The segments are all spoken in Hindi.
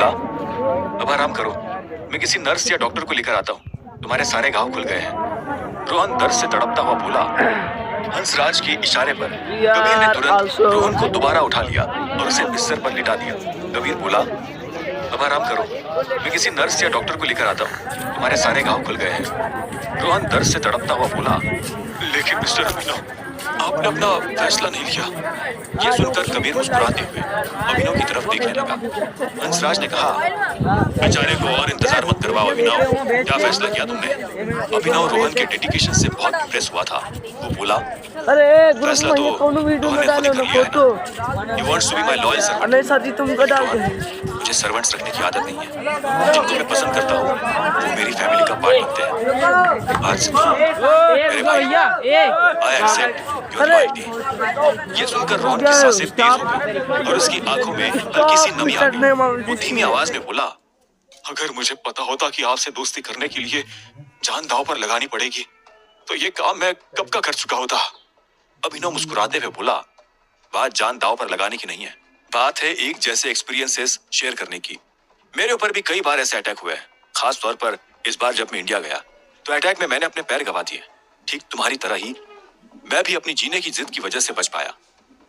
बोला, अब आराम करो, मैं किसी नर्स या डॉक्टर को लेकर आता हूँ, तुम्हारे सारे घाव खुल गए हैं। रोहन दर्द से तड़पता हुआ बोला। हंसराज के इशारे पर कबीर ने तुरंत रोहन को दोबारा उठा लिया और उसे बिस्तर पर लिटा दिया। कबीर बोला, अब आराम करो, मैं किसी नर्स या डॉक्टर को लेकर आता हूँ, तुम्हारे सारे घाव खुल गए हैं। रोहन दर्द से तड़पता हुआ बोला, लेकिन मिस्टर अभिनव, आपने अपना फैसला नहीं लिया। ये सुनकर कबीर मुस्कुराते हुए अभिनव की तरफ देखने लगा। हंसराज ने कहा, बेचारे को और इंतजार मत करवाओ अभिनव, क्या फैसला किया तुमने? अभिनव रोहन के डेडिकेशन से बहुत इम्प्रेस हुआ था। वो बोला, फैसला तो रोहन ने खुद ही कर लिया है ना। He wants to be my loyal servant। मुझे सर्वेंट्स रखने की आदत नहीं है। जिनको मैं पसंद करता हूँ वो मेरी फैमिली का पार्ट बनते हैं। आज से मेरे भाई, I accept your loyalty। ये सुनकर रोहन की सांसें तेज हो गई और उसकी आंखों में हल्की सी नमी आ गई। वो धीमी आवाज में बोला, अगर मुझे पता होता कि आपसे दोस्ती करने के लिए जान दांव पर लगानी पड़ेगी तो ये काम मैं कब का कर चुका होता। अभिनव मुस्कुराते हुए बोला, बात जान दांव पर लगाने की नहीं है, बात है एक जैसे एक्सपीरियंसेस शेयर करने की। मेरे ऊपर भी कई बार ऐसे अटैक हुए हैं, खास तौर पर इस बार जब मैं इंडिया गया तो अटैक में मैंने अपने पैर गंवा दिए। ठीक तुम्हारी तरह ही मैं भी अपनी जीने की जिद की वजह से बच पाया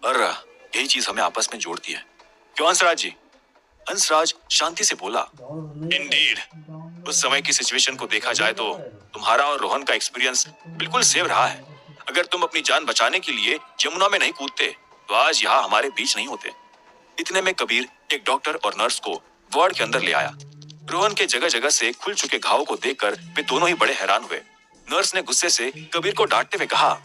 और यही चीज हमें आपस में जोड़ती है। क्यों हंसराज जी? हंसराज शांति से बोला, इंडीड। उस समय की सिचुएशन को देखा जाए तो तुम्हारा और रोहन का एक्सपीरियंस बिल्कुल सेम रहा है। अगर तुम अपनी जान बचाने के लिए यमुना में नहीं कूदते तो आज यहाँ हमारे बीच नहीं होते। इतने में कबीर एक डॉक्टर और नर्स को वार्ड के अंदर ले आया। रोहन के जगह जगह से खुल चुके घावों को देखकर वे दोनों ही बड़े हैरान हुए। नर्स ने गुस्से से कबीर को डांटते हुए कहा,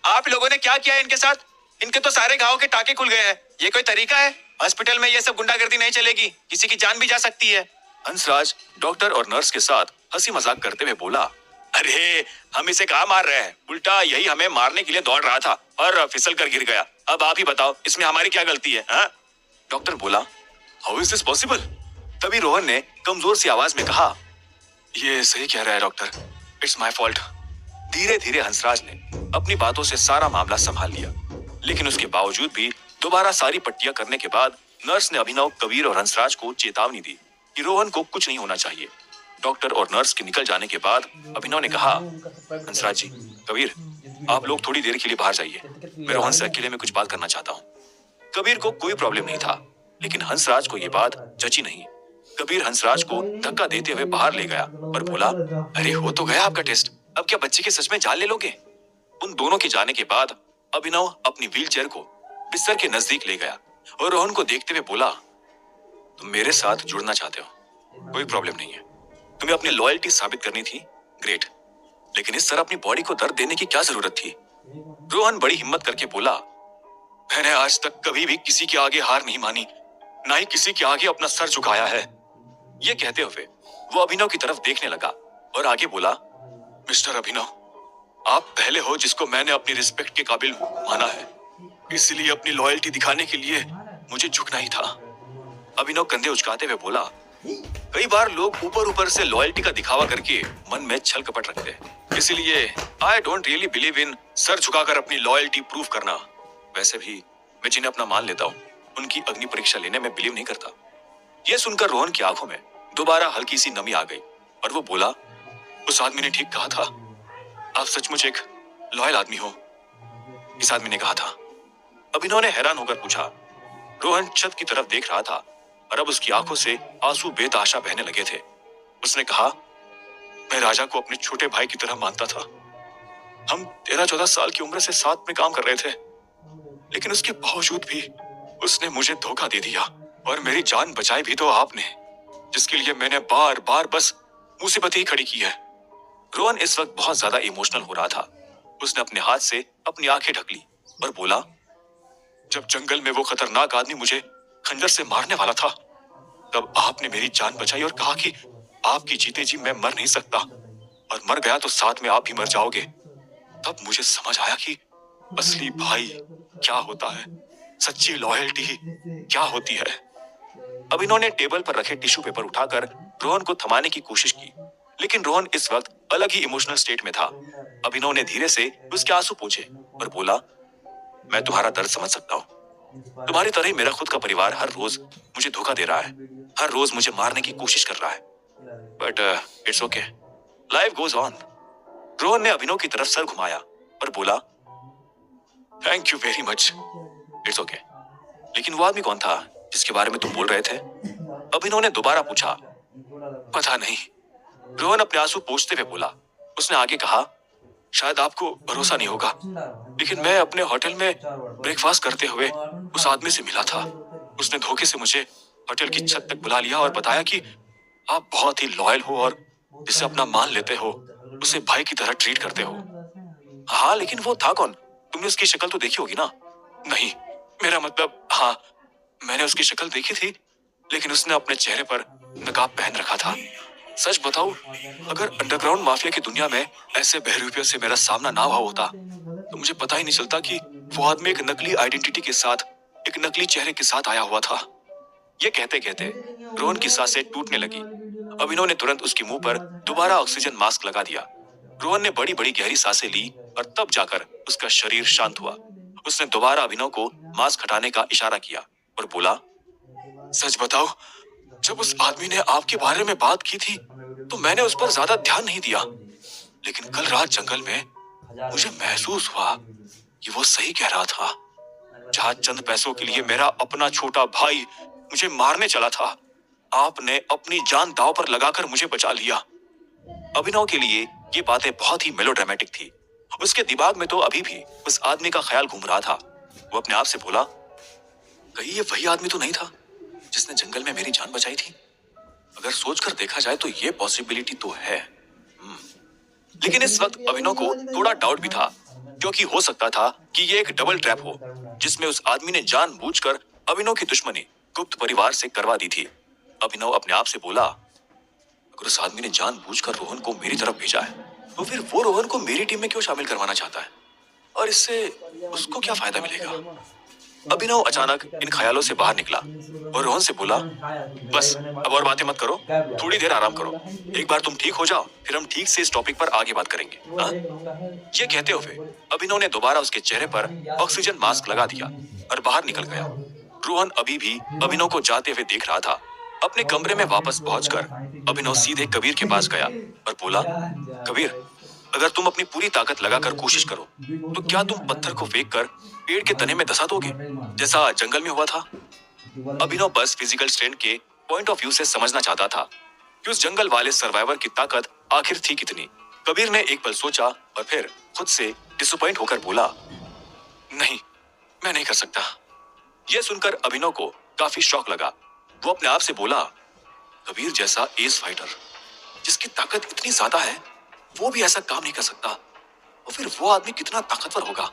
आप लोगों ने क्या किया है इनके साथ? इनके तो सारे घावों के टाके खुल गए हैं। ये कोई तरीका है? हॉस्पिटल में ये सब गुंडागर्दी नहीं चलेगी, किसी की जान भी जा सकती है। हंसराज डॉक्टर और नर्स के साथ हंसी मजाक करते हुए बोला, अरे हम इसे कहाँ मार रहे हैं, उल्टा यही हमें मारने के लिए दौड़ रहा था और फिसल कर गिर गया। अब आप ही बताओ इसमें हमारी क्या गलती है? हाँ? डॉक्टर बोला, हाउ इज दिस पॉसिबल? तभी रोहन ने कमजोर सी आवाज में कहा, ये सही कह रहा है डॉक्टर, इट्स माय फॉल्ट। धीरे धीरे हंसराज ने अपनी बातों से सारा मामला संभाल लिया, लेकिन उसके बावजूद भी दोबारा सारी पट्टियां करने के बाद नर्स ने अभिनव, कबीर और हंसराज को चेतावनी दी कि रोहन को कुछ नहीं होना चाहिए। डॉक्टर और नर्स के निकल जाने के बाद अभिनव ने कहा, हंसराज जी, कबीर, आप लोग थोड़ी देर के लिए बाहर जाइए, मैं रोहन से अकेले में कुछ बात करना चाहता हूँ। कबीर को कोई प्रॉब्लम नहीं था, लेकिन हंसराज को ये बात जची नहीं। कबीर हंसराज को धक्का देते हुए बाहर ले गया और बोला, अरे हो तो गया आपका टेस्ट, अब क्या बच्चे की सच में जान ले लोगे? उन दोनों के जाने के बाद अभिनव अपनी व्हीलचेयर को बिस्तर के नजदीक ले गया और रोहन को देखते हुए बोला, तुम मेरे साथ जुड़ना चाहते हो, कोई प्रॉब्लम नहीं है। तुम्हें अपनी लॉयल्टी साबित करनी थी, ग्रेट, लेकिन इस तरह अपनी बॉडी को दर्द देने की क्या जरूरत थी? रोहन बड़ी हिम्मत करके बोला, मैंने आज तक कभी भी किसी के आगे हार नहीं मानी, ना ही किसी के आगे अपना सर झुकाया है। ये कहते हुए वो अभिनव की तरफ देखने लगा और आगे बोला, मिस्टर अभिनव, आप पहले हो जिसको मैंने अपनी रिस्पेक्ट के काबिल माना है, इसलिए अपनी लॉयल्टी दिखाने के लिए मुझे झुकना ही था। अभिनव कंधे उचकाते हुए बोला, कई बार लोग ऊपर ऊपर से लॉयल्टी का दिखावा करके मन में छल कपट रखते हैं, इसलिए I don't really believe in sir झुकाकर अपनी लॉयल्टी प्रूव करना। वैसे भी मैं जिन्हें अपना मान लेता हूँ उनकी अग्नि परीक्षा लेने में बिलीव नहीं करता। यह सुनकर रोहन की आंखों में दोबारा हल्की सी नमी आ गई और वो बोला, उस आदमी ने ठीक कहा था, आप सचमुच एक लॉयल आदमी हो, इस आदमी ने कहा था। अभिनव ने हैरान होकर पूछा। रोहन छत की तरफ देख रहा था और अब उसकी आंखों से आंसू बेतहाशा बहने लगे थे। उसने कहा, मैं राजा को अपने छोटे भाई की तरह मानता था। हम 13-14 साल की उम्र से साथ में काम कर रहे थे, लेकिन उसके बावजूद भी उसने मुझे धोखा दे दिया और मेरी जान बचाई भी तो आपने, जिसके लिए मैंने बार बार बस मुसीबत ही खड़ी की है। रोहन इस वक्त बहुत ज्यादा इमोशनल हो रहा था। उसने अपने हाथ से अपनी आंखें ढक ली और बोला, जब जंगल में वो खतरनाक आदमी मुझे खंजर से मारने वाला था, तब आपने मेरी जान बचाई और कहा कि आपकी जीते जी मैं मर नहीं सकता, और मर गया तो साथ में आप भी मर जाओगे। तब मुझे समझ आया कि असली भाई क्या होता है, सच्ची लॉयल्टी क्या होती है। अभिनव ने टेबल पर रखे टिश्यू पेपर उठाकर रोहन को थमाने की कोशिश की, लेकिन रोहन इस वक्त अलग ही इमोशनल स्टेट में था। अभिनव ने धीरे से उसके आंसू पोंछे और बोला, मैं तुम्हारा दर्द समझ सकता हूँ। तुम्हारी तरह ही मेरा खुद का परिवार हर रोज मुझे धोखा दे रहा है। हर रोज मुझे मारने की कोशिश कर रहा है, but it's okay, life goes on. Rohan ने अभिनव की तरफ सर घुमाया और बोला, thank you very much, it's okay. लेकिन वो आदमी कौन था जिसके बारे में तुम बोल रहे थे? अभिनव ने दोबारा पूछा। पता नहीं, रोहन अपने आंसू पोंछते हुए बोला। उसने आगे कहा, शायद आपको भरोसा नहीं होगा, लेकिन मैं अपने होटल में ब्रेकफास्ट करते हुए उस आदमी से मिला था। उसने धोखे से मुझे होटल की छत तक बुला लिया और बताया कि आप बहुत ही लॉयल हो और जिसे अपना मान लेते हो उसे भाई की तरह ट्रीट करते हो। हाँ, लेकिन वो था कौन? तुमने उसकी शक्ल तो देखी होगी ना? नहीं, मेरा मतलब, हाँ, मैंने उसकी शक्ल देखी थी, लेकिन उसने अपने चेहरे पर नकाब पहन रखा था। सच बताऊं, अगर अंडरग्राउंड माफिया की दुनिया में ऐसे बहरूपियों से मेरा सामना ना हुआ होता तो मुझे पता ही नहीं चलता कि वो आदमी एक नकली आइडेंटिटी के साथ, एक नकली चेहरे के साथ आया हुआ था। ये कहते कहते रोहन की सांसें टूटने लगी। अभिनव ने तुरंत उसके मुंह पर दोबारा ऑक्सीजन मास्क लगा दिया। रोहन ने बड़ी बड़ी गहरी सांसें ली और तब जाकर उसका शरीर शांत हुआ। उसने दोबारा अभिनव को मास्क हटाने का इशारा किया और बोला, सच बताओ, जब उस आदमी ने आपके बारे में बात की थी तो मैंने उस पर ज्यादा ध्यान नहीं दिया, लेकिन कल रात जंगल में मुझे महसूस हुआ कि वो सही कह रहा था। जहां चंद पैसों के लिए मेरा अपना छोटा भाई मुझे मारने चला था, आपने अपनी जान दांव पर लगाकर मुझे बचा लिया। अभिनव के लिए ये बातें बहुत ही मेलोड्रामेटिक थी। उसके दिमाग में तो अभी भी उस आदमी का ख्याल घूम रहा था। वो अपने आप से बोला, कहीं ये वही आदमी तो नहीं था जिसने जंगल में मेरी जान बचाई थी? अगर सोचकर देखा जाए तो ये पॉसिबिलिटी तो है। लेकिन इस वक्त अभिनव को थोड़ा डाउट भी था, क्योंकि हो सकता था कि ये एक डबल ट्रैप हो जिसमें उस आदमी ने जानबूझकर अभिनव की दुश्मनी गुप्त परिवार से करवा दी थी। अभिनव अपने आप से बोला, अगर उस आदमी ने जानबूझकर रोहन को मेरी तरफ भेजा है तो फिर वो रोहन को मेरी टीम में क्यों शामिल करवाना चाहता है, और इससे उसको क्या फायदा मिलेगा? अभिनव अचानक इन ख्यालों से बाहर निकला और रोहन से बोला, बस अब और बातें मत करो, थोड़ी देर आराम करो। एक बार तुम ठीक हो जाओ, फिर हम ठीक से इस टॉपिक पर आगे बात करेंगे। ये कहते हुए अभिनव ने दोबारा उसके चेहरे पर ऑक्सीजन मास्क लगा दिया और बाहर निकल गया। रोहन अभी भी अभिनव को जाते हुए देख रहा था। अपने कमरे में वापस पहुंचकर अभिनव सीधे कबीर के पास गया और बोला, कबीर, अगर तुम अपनी पूरी ताकत लगाकर कोशिश करो तो क्या तुम पत्थर को फेंक कर पेड़ के तने में धंसा दोगे जैसा जंगल में हुआ था? अभिनव बस फिजिकल स्ट्रेंथ के पॉइंट ऑफ व्यू से समझना चाहता था कि उस जंगल वाले सर्वाइवर की ताकत आखिर थी कितनी। कबीर ने एक पल सोचा और फिर खुद से डिसअपॉइंट होकर बोला, नहीं, मैं नहीं कर सकता। यह सुनकर अभिनव को काफी शौक लगा। वो अपने आप से बोला, कबीर जैसा एस फाइटर जिसकी ताकत इतनी ज्यादा है, वो भी ऐसा काम नहीं कर सकता, और फिर वो आदमी कितना ताकतवर होगा।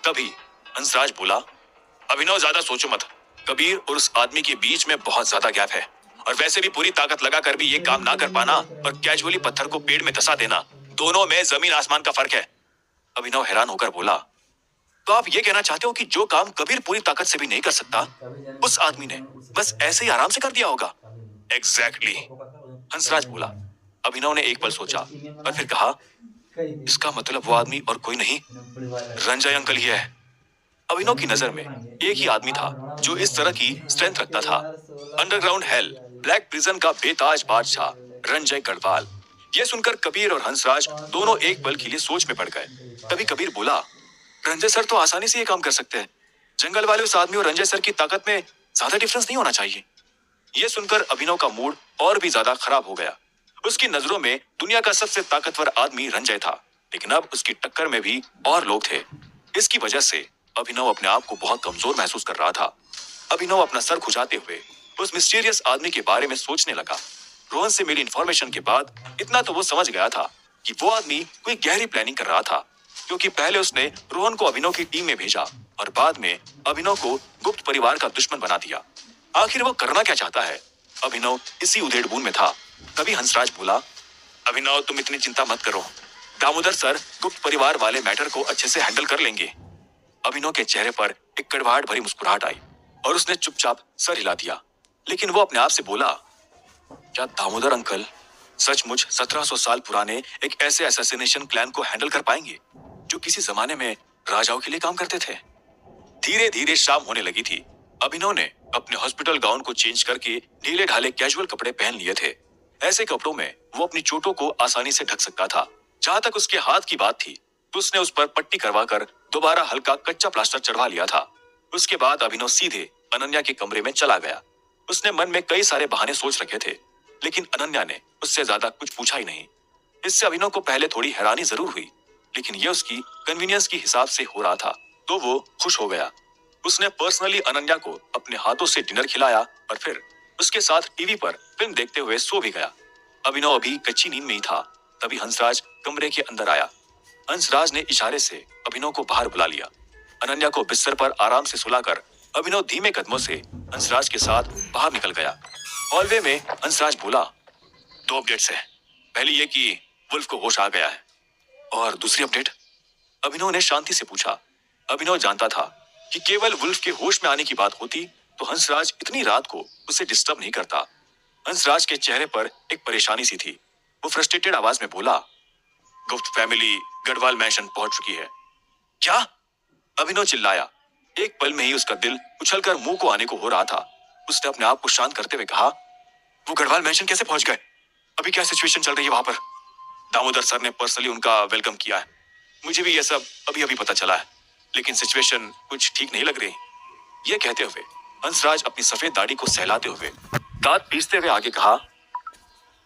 तभी हंसराज बोला, अभिनव ज्यादा सोचो मत, कबीर और उस आदमी के बीच में बहुत ज्यादा गैप है, और वैसे भी पूरी ताकत लगाकर भी ये काम ना कर पाना और कैजुअली पत्थर को पेड़ में धंसा देना, दोनों में जमीन आसमान का फर्क है। अभिनव हैरान होकर बोला, तो आप ये कहना चाहते हो कि जो काम कबीर पूरी ताकत से भी नहीं कर सकता, उस आदमी ने बस ऐसे ही आराम से कर दिया होगा? एग्जैक्टली, हंसराज बोला। अभिनव ने एक पल सोचा और फिर कहा, इसका मतलब वो आदमी और कोई नहीं, रंजय अंकल ही है। अभिनव की नजर में एक ही आदमी था जो इस तरह की स्ट्रेंथ रखता था। अंडरग्राउंड हेल, ब्लैक प्रिजन का बेताज बादशाह रंजय गढ़वाल। यह सुनकर कबीर और हंसराज दोनों एक पल के लिए सोच में पड़ गए। तभी कबीर बोला, रंजय सर तो आसानी से ये काम कर सकते हैं। जंगल वाले उस आदमी और रंजय सर की ताकत में ज्यादा डिफरेंस नहीं होना चाहिए। यह सुनकर अभिनव का मूड और भी ज्यादा खराब हो गया। उसकी नजरों में दुनिया का सबसे ताकतवर आदमी रंजय था, लेकिन अब उसकी टक्कर में भी और लोग थे। इसकी वजह से अभिनव अपने आप को बहुत कमजोर महसूस कर रहा था। अभिनव अपना सर खुजाते हुए उस मिस्टीरियस आदमी के बारे में सोचने लगा। रोहन से मिली इंफॉर्मेशन के बाद इतना तो वो समझ गया था कि वो आदमी कोई गहरी प्लानिंग कर रहा था, क्योंकि पहले उसने रोहन को अभिनव की टीम में भेजा और बाद में अभिनव को गुप्त परिवार का दुश्मन बना दिया। आखिर वो करना क्या चाहता है? अभिनव इसी उधेड़बुन में था। तभी हंसराज बोला, अभिनव तुम इतनी चिंता मत करो, दामोदर सर गुप्त परिवार वाले मैटर को अच्छे से हैंडल कर लेंगे। अभिनव के चेहरे पर एक कड़वाहट भरी मुस्कुराहट आई और उसने चुपचाप सर हिला दिया। लेकिन वो अपने आप से बोला, क्या दामोदर अंकल सचमुच 1700 साल पुराने एक ऐसे असैसिनेशन प्लान को हैंडल कर पाएंगे जो किसी जमाने में राजाओं के लिए काम करते थे? धीरे धीरे शाम होने लगी थी। अभिनव ने अपने हॉस्पिटल गाउन को चेंज करके ढीले ढाले कैजुअल कपड़े पहन लिए थे। ऐसे कपड़ों में वो अपनी चोटों को आसानी से ढक सकता था। जहां तक उसके हाथ की बात थी तो उसने उस पर पट्टी करवाकर दोबारा हल्का कच्चा प्लास्टर चढ़वा लिया था। उसके बाद अभिनव सीधे अनन्या के कमरे में चला गया। उसने मन में कई सारे बहाने सोच रखे थे, लेकिन अनन्या ने उससे ज्यादा कुछ पूछा ही नहीं। इससे अभिनव को पहले थोड़ी हैरानी जरूर हुई, लेकिन यह उसकी कन्वीनियंस के हिसाब से हो रहा था तो वो खुश हो गया। उसने पर्सनली अनन्या को अपने हाथों से डिनर खिलाया और फिर उसके साथ टीवी पर फिल्म देखते हुए सो भी गया। अभिनव अभी कच्ची नींद में ही था, तभी हंसराज कमरे के अंदर आया। हंसराज ने इशारे से अभिनव को बाहर बुला लिया। अनन्या को बिस्तर पर आराम से सुलाकर अभिनव धीमे कदमों से हंसराज के साथ बाहर निकल गया। हॉलवे में हंसराज बोला, 2 अपडेट्स है। पहली ये कि वुल्फ को होश आ गया है, और दूसरी अपडेट? अभिनव ने शांति से पूछा। अभिनव जानता था कि केवल वुल्फ के होश में आने की बात होती तो हंसराज इतनी रात को उसे डिस्टर्ब नहीं करता। हंसराज के चेहरे पर एक परेशानी सी थी। वो फ्रस्ट्रेटेड आवाज में बोला, गुप्त फैमिली गढ़वाल मैंशन पहुंच चुकी है। क्या? अभिनव चिल्लाया। एक पल में ही उसका दिल उछलकर मुंह को आने को हो रहा था। उसने अपने आप को शांत करते हुए कहा, वो गढ़वाल मैंशन कैसे पहुंच गए? अभी क्या सिचुएशन चल रही है वहां पर? दामोदर सर ने पर्सनली उनका वेलकम किया है। मुझे भी यह सब अभी अभी पता चला है, लेकिन सिचुएशन कुछ ठीक नहीं लग रही। यह कहते हुए हंसराज अपनी सफेद दाढ़ी को सहलाते हुए दांत पीसते हुए आगे कहा,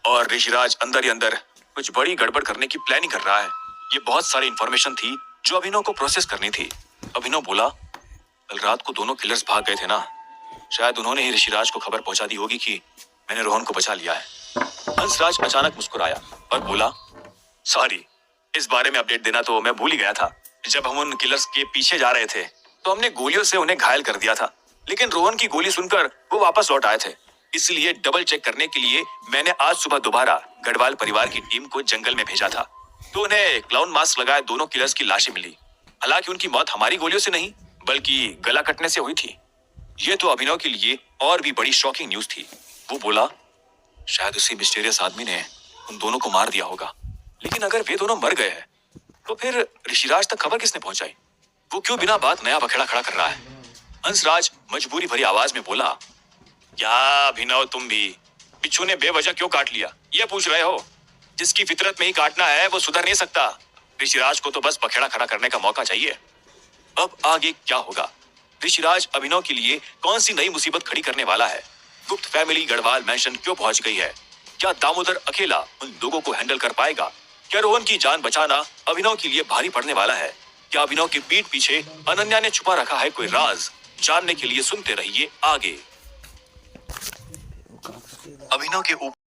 और ऋषिराज अंदर ही अंदर कुछ बड़ी गड़बड़ करने की प्लानिंग कर रहा है। ये बहुत सारी इंफॉर्मेशन थी जो अभिनव को प्रोसेस करनी थी। अभिनव बोला, कल रात को दोनों किलर्स भाग गए थे ना, शायद उन्होंने ही ऋषिराज को खबर पहुंचा दी होगी कि मैंने रोहन को बचा लिया है। हंसराज अचानक मुस्कुराया और बोला, सॉरी, इस बारे में अपडेट देना तो मैं भूल ही गया था। जब हम उन किलर्स के पीछे जा रहे थे तो हमने गोलियों से उन्हें घायल कर दिया था, लेकिन रोहन की गोली सुनकर वो वापस लौट आए थे। इसलिए डबल चेक करने के लिए मैंने आज सुबह दोबारा गढ़वाल परिवार की टीम को जंगल में भेजा था, तो उन्हें क्लाउन मास्क लगाए दोनों किलर्स की लाशें मिली। हालांकि उनकी मौत हमारी गोलियों से नहीं बल्कि गला कटने से हुई थी। ये तो अभिनव के लिए और भी बड़ी शॉकिंग न्यूज थी। वो बोला, शायद उसी मिस्टीरियस आदमी ने उन दोनों को मार दिया होगा, लेकिन अगर वे दोनों मर गए हैं तो फिर ऋषिराज तक खबर किसने पहुंचाई? वो क्यों बिना बात नया बखेड़ा खड़ा कर रहा है? हंसराज मजबूरी भरी आवाज में बोला, क्या अभिनव, तुम भी बिच्छू ने बेवजह क्यों काट लिया ये पूछ रहे हो? जिसकी फितरत में ही काटना है वो सुधर नहीं सकता। ऋषिराज को तो बस बखेड़ा खड़ा करने का मौका चाहिए। अब आगे क्या होगा? ऋषिराज अभिनव के लिए कौन सी नई मुसीबत खड़ी करने वाला है? गुप्त फैमिली गढ़वाल मैंशन क्यों पहुंच गई है? क्या दामोदर अकेला उन लोगों को हैंडल कर पाएगा? क्या रोहन की जान बचाना अभिनव के लिए भारी पड़ने वाला है? क्या अभिनव की पीठ पीछे अनन्या ने छुपा रखा है कोई राज? जानने के लिए सुनते रहिए आगे। अभिनव के ऊपर